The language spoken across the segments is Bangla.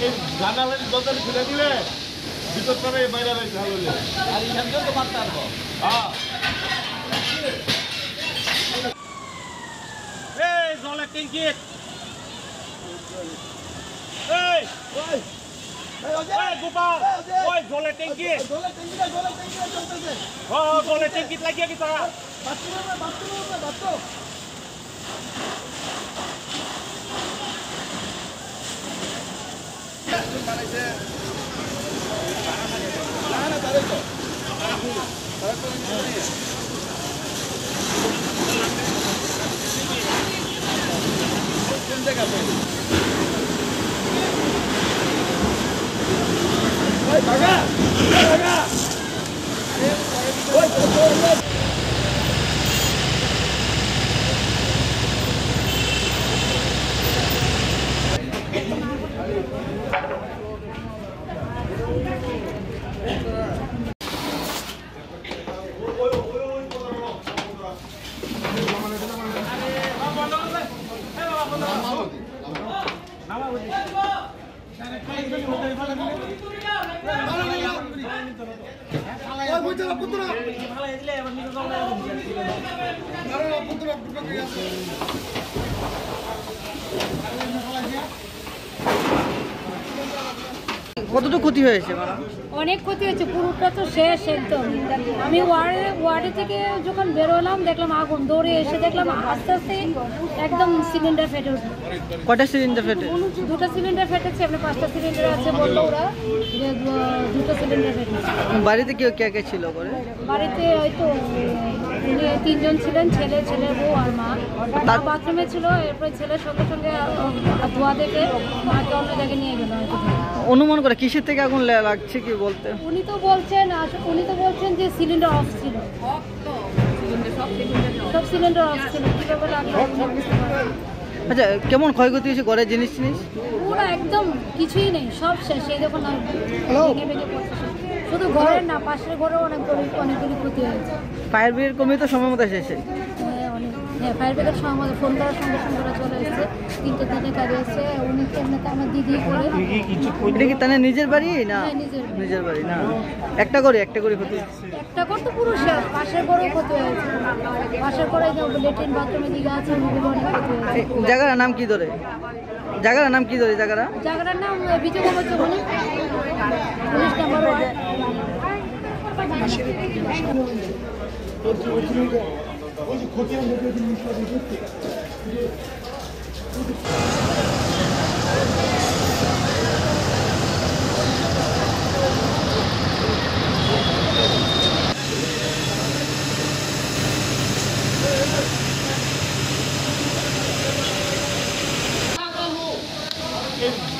এই জানালার দরজা খুলে দিলে ভিতর করে বাইরে বাইরে ভালো হলে আর এখান থেকে তো মারতে পারবো। হ্যাঁ এই জলের ট্যাঙ্কি এই গোপাল ওই জলের ট্যাঙ্কি জলের ট্যাঙ্কি লাগিয়ে কি তারা কোন জায়গাতে ভাগা ভাগা কতটুকু ক্ষতি হয়েছে? অনেক ক্ষতি হয়েছে, পুরোটা তো শেষ একদম। আমি ওয়ার্ডে থেকে যখন বেরোলাম দেখলাম আগুন, দৌড়ে এসে দেখলাম আস্তে আস্তে একদম সিলিন্ডার ফেটে উঠল। কটা সিলিন্ডার ফেটে? দুটো সিলিন্ডার ফেটেছে, আপনার 5টা সিলিন্ডার আছে বললো ওরা, যে 2টো সিলিন্ডার ফেটেছে। বাড়িতে কেউ কে কে ছিল? করে বাড়িতে হয়তো 3জন ছিলেন, ছেলের বউ আর মা। বাথরুমে ছিল, এরপরে ছেলের সঙ্গে সঙ্গে ধোয়া দেখে মাকে অন্য জায়গায় নিয়ে গেল। অনুমান করে কিসের থেকে আগুন লাগছে কি বলতে? উনি তো বলছেন যে সিলিন্ডার অফ ছিল, সব সিলিন্ডার অফ ছিল। কিভাবে লাগলো? আচ্ছা, কেমন ক্ষয়ক্ষতি হয়েছে ঘরের জিনিস? পুরো একদম কিছুই নেই, সব শেষ। এই দেখুন ভেঙে ভেঙে পড়ছে, শুধু ঘরের না, পাশের ঘরেও অনেকগুলি ক্ষতি হয়েছে। ফায়ার ব্রিগেড কর্মী তো সময় মতো এসেছে? হ্যাঁ, ফায়ার ব্রিগেড সময় মতো ফোন করার সঙ্গে সঙ্গে ওরা চলে এসেছে। 3টে দিনে কাজে এসছে। উনি এমনিতে আমার দিদি করে। এটা কি তাহলে নিজের বাড়ি না? নিজের বাড়ি না, একটা করে ক্ষতি। একটা ঘর তো পুরো শেষ, পাশের ঘরেও ক্ষতি হয়েছে। পাশের ঘরে লেট্রিন বাথরুমের দিকে আছে, ওগুলো অনেক ক্ষতি হয়েছে। জায়গার নাম কি ধরে? জায়গার নাম বিজয় কুমার চৌমনি, 19 নম্বর ওয়ার্ড।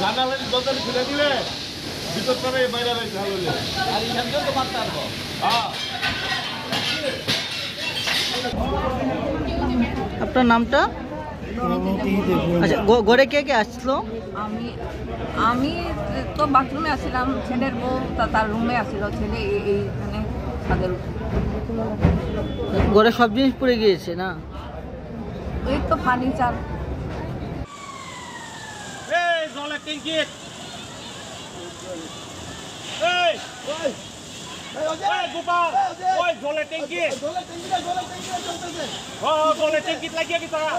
জানালার দরজা খুলে দিলে ভিতর করে বাইরে বাইরে ভালো হলে আর এখান থেকে তো মারতে পারবো। আপনার নামটা? আচ্ছা, ঘরে কে কে আসলো? আমি তো বাথরুমে আসছিলাম, ছেলের বউ তার রুমে আসছিল, ছেলে এইখানে ছাদের। ঘরে সব জিনিস পড়ে গিয়েছে না? এই তো ফার্নিচার। এই জলের ট্যাঙ্কি গোপাল ওই জলের ট্যাঙ্কি জলের ট্যাঙ্কি লাগিয়ে কি তারা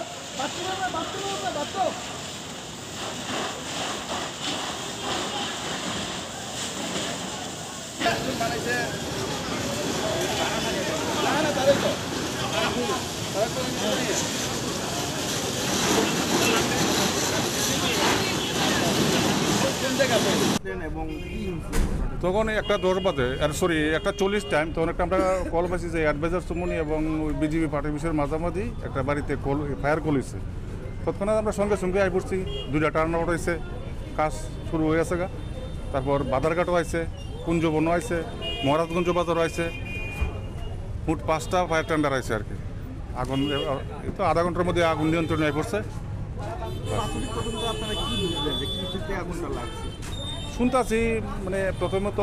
তখন একটা 10 বাজে, সরি 1:40 টাইম, তখন একটা আমরা কল পাইছি যে অ্যাডভাইজার সুমনি এবং বিজিবি পার্টি অফিসের মাঝামাঝি একটা বাড়িতে ফায়ার কল হয়েছে। তৎক্ষণাৎ আমরা সঙ্গে সঙ্গে আই পড়ছি, 2টা টার্ন আউট হয়েছে, কাজ শুরু হয়ে গেছে। তারপর বাদারঘাটও আইছে, কুঞ্জবনও আইছে, মহারাজগঞ্জ বাজারও আইছে, মোট 5টা ফায়ার টেন্ডার আইছে আর কি। আগুন তো আধা ঘন্টার মধ্যে আগুন নিয়ন্ত্রণে আই পড়ছে। শুনতেছি মানে প্রথমত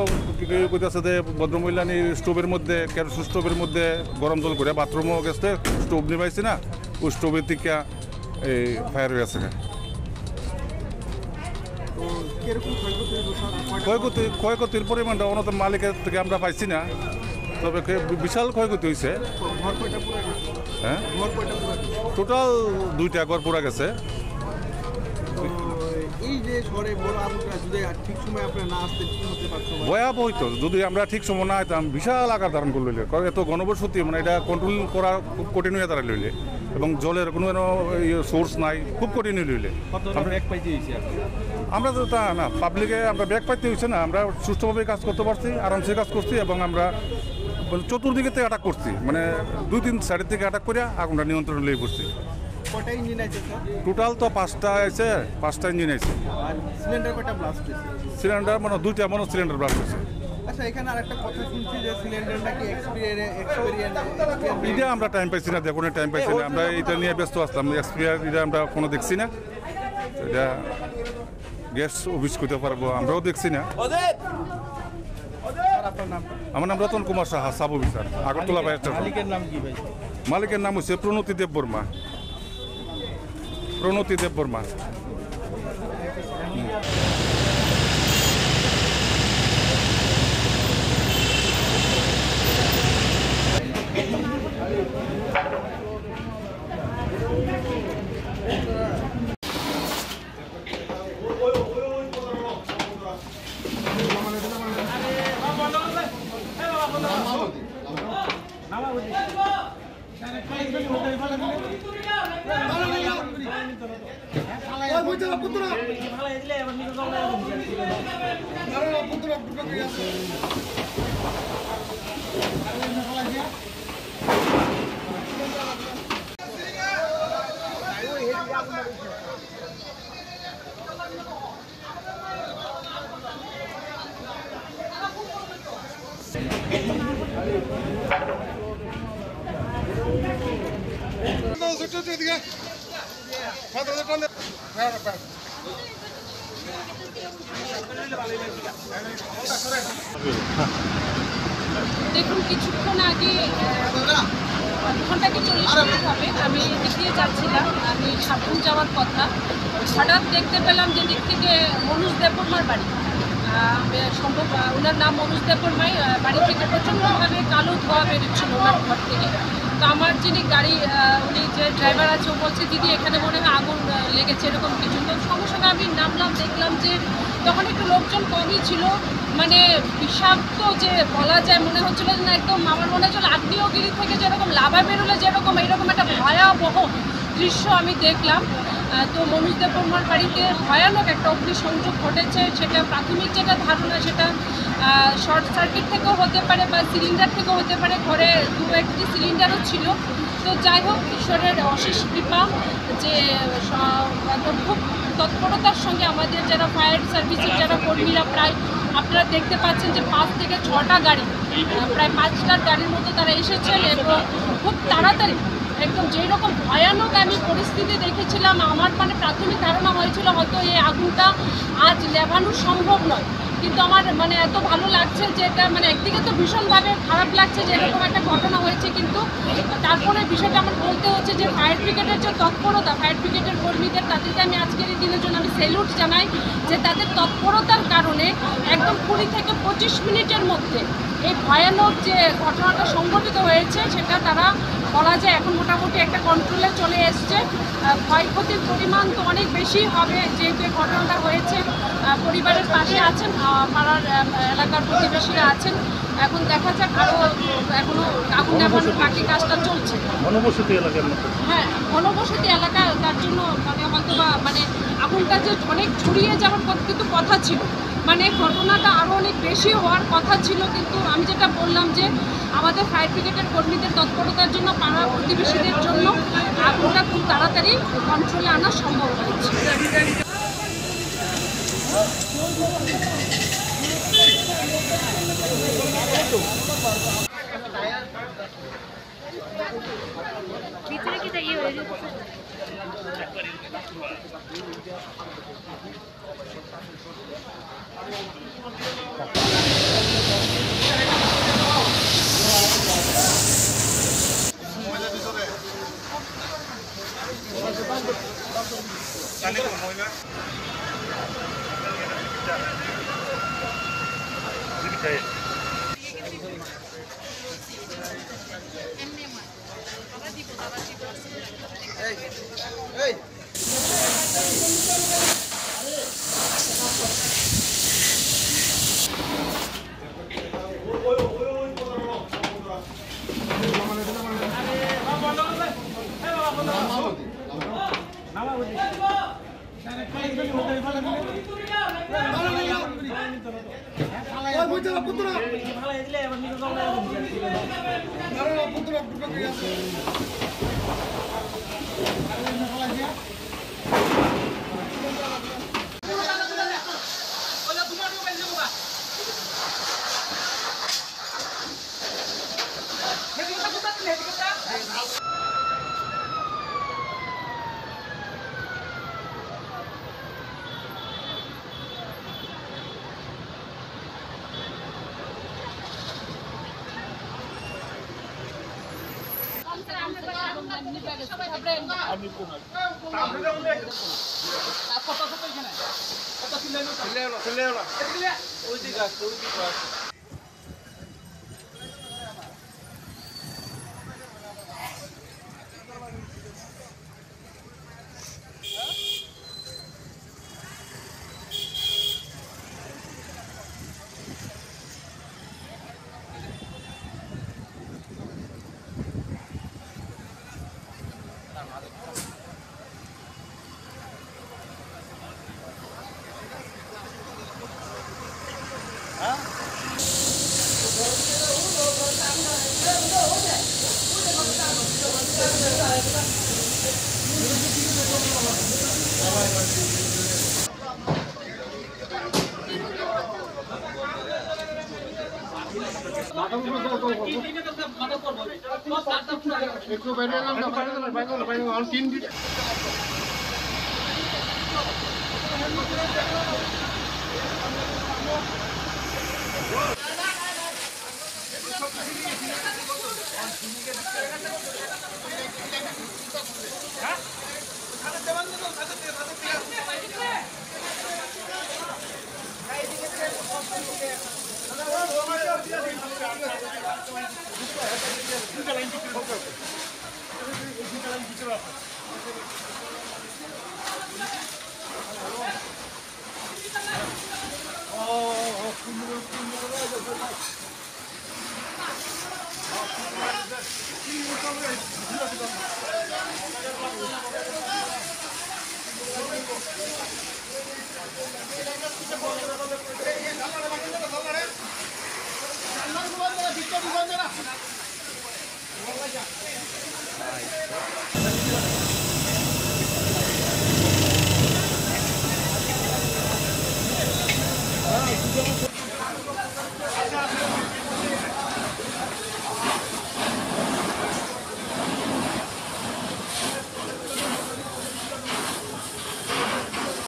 কইতেছে যে ভদ্রমহিলানি স্টোভের মধ্যে, কেরোসিন স্টোভের মধ্যে গরম জল করে বাথরুমও গেছে, স্টোভ নিবাইছে না, ওই স্টোভের থেকে এই ফায়ার হয়ে আছে। ক্ষয়ক্ষতির পরিমাণটা অন্যতম মালিকের থেকে আমরা পাইছি না, তবে বিশাল ক্ষয়ক্ষতি হয়েছে। হ্যাঁ, টোটাল 2টা ঘর পুরা গেছে। এই যে শহরে বড় আগুনটা যদি ঠিক সময় আপনারা না আসতে কি হতে পারতো? ভয়াবহ হইতো যদি আমরা ঠিক সময় না আইতাম, বিশাল আকার ধারণ করে লইলে, কারণ এত ঘনবসতি, মানে এটা কন্ট্রোল করা খুব কঠিন হয়ে দাঁড়ায় লইলে, এবং জলের কোনো সোর্স নাই, খুব কঠিন হয়ে লইলে। আমরা তো তা না, পাবলিকে আমরা ব্যাগ পাইতে হয়েছে না, আমরা সুষ্ঠুভাবে কাজ করতে পারছি, আরামসে কাজ করছি, এবং আমরা চতুর্দিকে থেকে অ্যাটাক করছি, মানে 2-3 সাইডের থেকে অ্যাটাক করে আগুনটা নিয়ন্ত্রণে লিয়ে পড়ছি। কয়টা ইঞ্জিন আছে স্যার? টোটাল তো 5টা আছে, 5টা ইঞ্জিন আছে। আর সিলিন্ডার কয়টা ব্লাস্ট হয়েছে? সিলিন্ডার মানে 2টা সিলিন্ডার ব্লাস্ট হয়েছে। আচ্ছা, এখানে আরেকটা কথা শুনছি যে সিলিন্ডারটা কি এক্সপিরিয়েন্স এটা আমরা টাইম পাইছি না, কোনো টাইম পাইছি না, আমরা এটা নিয়ে ব্যস্ত আসলাম। এক্সপিরিয়ার এটা আমরা কোনো দেখছি না, এটা গ্যাস অফিস করতে পারবো আমরাও দেখছি না। আমার নাম Ratan Kumar Saha, sub officer, Agartala fire station. মালিকের নাম কি ভাই? মালিকের নাম হচ্ছে প্রণতি দেব বর্মা। প্রণতি দেব বর্মা। দেখুন, কিছুক্ষণ আগে ঘন্টা কি 40 মিনিট হবে আমি দিক দিয়ে যাচ্ছিলাম, আমি সাবরুম যাওয়ার কথা। হঠাৎ দেখতে পেলাম যে দিক থেকে মনোজ দেববর্মার বাড়ি, সম্ভব ওনার নাম মনোজ দেববর্মাই, বাড়ি থেকে প্রচণ্ডভাবে কালো ধোঁয়া বেরোচ্ছিল ওনার ঘর থেকে। তো আমার যিনি গাড়ি উনি যে ড্রাইভার আছে ও বলছে দিদি এখানে মনে হয় আগুন লেগেছে এরকম কিছু। তো সঙ্গে সঙ্গে আমি নামলাম, দেখলাম যে তখন একটু লোকজন কমই ছিল, মানে বিষাক্ত যে বলা যায় মনে হচ্ছিল না, একদম আমার মনে হচ্ছিল আগ্নেয়গিরি থেকে যেরকম লাভা বেরোলে যেরকম এইরকম একটা ভয়াবহ দৃশ্য আমি দেখলাম। তো মনোজ দেববর্মার বাড়িতে ভয়ানক একটা অগ্নিসংযোগ ঘটেছে, সেটা প্রাথমিক যেটা ধারণা সেটা শর্ট সার্কিট থেকেও হতে পারে বা সিলিন্ডার থেকেও হতে পারে, ঘরে 2-1টি সিলিন্ডারও ছিল। তো যাই হোক, ঈশ্বরের অশেষ কৃপা যে খুব তৎপরতার সঙ্গে আমাদের যারা ফায়ার সার্ভিসের যারা কর্মীরা, প্রায় আপনারা দেখতে পাচ্ছেন যে 5 থেকে 6টা গাড়ি, প্রায় 5টার গাড়ির মতো তারা এসেছেন, এবং খুব তাড়াতাড়ি একদম যেই রকম ভয়ানক আমি পরিস্থিতি দেখেছিলাম, আমার মানে প্রাথমিক ধারণা হয়েছিল হয়তো এই আগুনটা আজ নেভানো সম্ভব নয়। কিন্তু আমার মানে এত ভালো লাগছে যে এটা মানে একদিকে তো ভীষণভাবে খারাপ লাগছে যে এরকম একটা ঘটনা হয়েছে, কিন্তু তারপরে বিষয়টা আমার বলতে হচ্ছে যে ফায়ার ব্রিগেডের যে তৎপরতা, ফায়ার ব্রিগেডের কর্মীদের, তাদেরকে আমি আজকের এই দিনের জন্য আমি স্যালুট জানাই যে তাদের তৎপরতার কারণে একদম 20 থেকে 25 মিনিটের মধ্যে এই ভয়ানক যে ঘটনাটা সংঘটিত হয়েছে সেটা তারা বলা যায় এখন মোটামুটি একটা কন্ট্রোলে চলে এসছে। ক্ষয়ক্ষতির পরিমাণ তো অনেক বেশি হবে যেহেতু এই ঘটনাটা হয়েছে। পরিবারের পাশে আছেন, পাড়ার এলাকার প্রতিবেশীরা আছেন। এখন দেখা যাক, আরও এখনও আগুন নেভানোর বাকি কাজটা চলছে। ঘনবসতি এলাকার মতো, হ্যাঁ, ঘনবসতি এলাকা, তার জন্য মানে হয়তো বা মানে আগুনটা যে অনেক ছড়িয়ে যাওয়ার কিন্তু কথা ছিল, মানে ঘটনাটা আরও অনেক বেশি হওয়ার কথা ছিল, কিন্তু আমি যেটা বললাম যে আমাদের ফায়ার ব্রিগেডের কর্মীদের তৎপরতার জন্য, পাড়া প্রতিবেশীদের জন্য আগুনটা খুব তাড়াতাড়ি কন্ট্রোলে আনা সম্ভব হয়েছে। ভিতরে কি ইয়ে হয়ে যাচ্ছে? মহিলা হ্যাঁ